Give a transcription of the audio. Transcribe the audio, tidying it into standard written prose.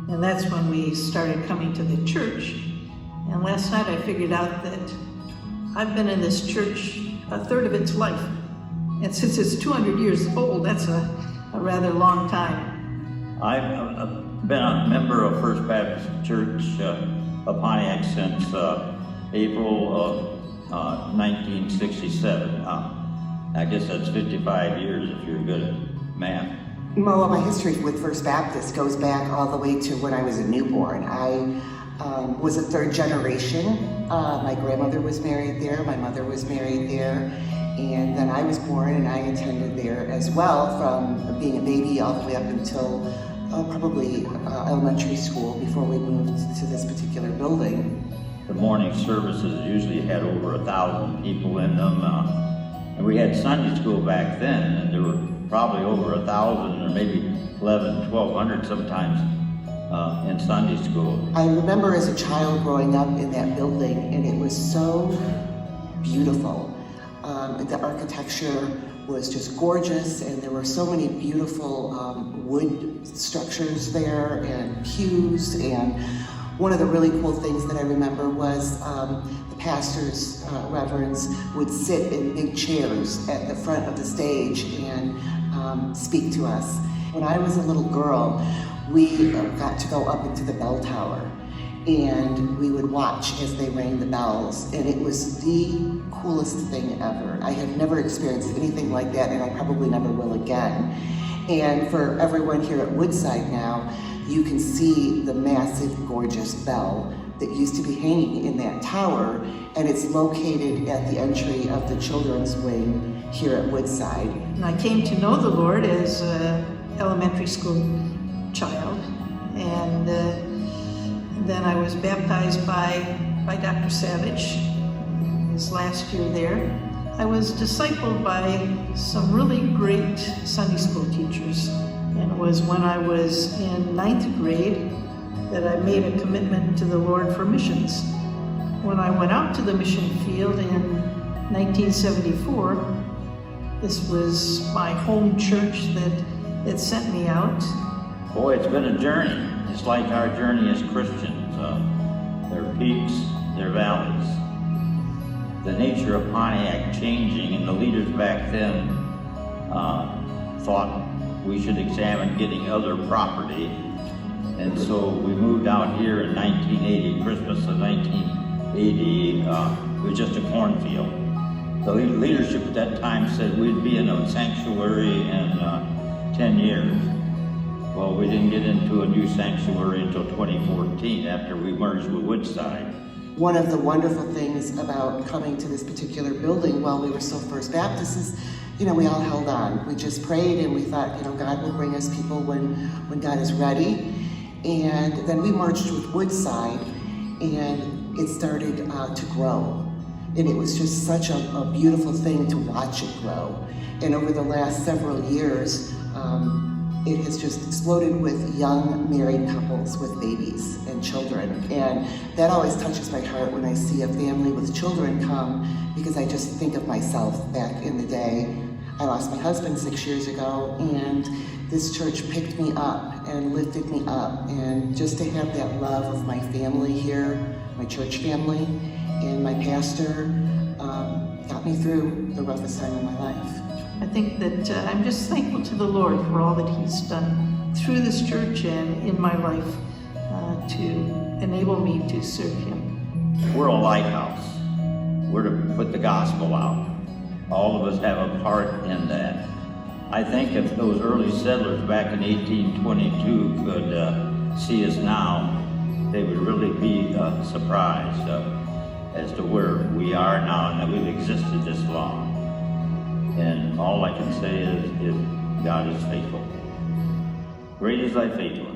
And that's when we started coming to the church. And last night I figured out that I've been in this church a third of its life. And since it's 200 years old, that's a rather long time. I've been a member of First Baptist Church of Pontiac since April of 1967. I guess that's 55 years if you're good at math. Well, my history with First Baptist goes back all the way to when I was a newborn. I was a third generation. My grandmother was married there, my mother was married there, and then I was born and I attended there as well, from being a baby all the way up until probably elementary school before we moved to this particular building. The morning services usually had over 1,000 people in them, and we had Sunday school back then, and there were probably over 1,000 or maybe 1,200 sometimes in Sunday school. I remember as a child growing up in that building, and it was so beautiful. The architecture was just gorgeous, and there were so many beautiful wood structures there and pews. And one of the really cool things that I remember was the pastors, reverends, would sit in big chairs at the front of the stage and speak to us. When I was a little girl, we got to go up into the bell tower, and we would watch as they rang the bells, and it was the coolest thing ever. I have never experienced anything like that, and I probably never will again. And for everyone here at Woodside now, you can see the massive, gorgeous bell that used to be hanging in that tower, and it's located at the entry of the children's wing here at Woodside. And I came to know the Lord as an elementary school child, and then I was baptized by Dr. Savage his last year there. I was discipled by some really great Sunday school teachers, and it was when I was in 9th grade that I made a commitment to the Lord for missions. When I went out to the mission field in 1974, this was my home church that sent me out. Boy, it's been a journey. It's like our journey as Christians. There are peaks, there are valleys. The nature of Pontiac changing, and the leaders back then thought we should examine getting other property. And so we moved out here in 1980, Christmas of 1980. It was just a cornfield. The leadership at that time said we'd be in a sanctuary in 10 years. Well, we didn't get into a new sanctuary until 2014 after we merged with Woodside. One of the wonderful things about coming to this particular building while we were still First Baptist is, we all held on. We just prayed and we thought, God will bring us people when God is ready. And then we merged with Woodside, and it started to grow. And it was just such a beautiful thing to watch it grow. And over the last several years, it has just exploded with young married couples with babies and children. And that always touches my heart when I see a family with children come, because I just think of myself back in the day. I lost my husband 6 years ago, and this church picked me up and lifted me up. And just to have that love of my family here, my church family, and my pastor, got me through the roughest time of my life. I think that I'm just thankful to the Lord for all that He's done through this church and in my life to enable me to serve Him. We're a lighthouse. We're to put the gospel out. All of us have a part in that. I think if those early settlers back in 1822 could see us now, they would really be surprised as to where we are now and that we've existed this long. And all I can say is God is faithful. Great is thy faithfulness.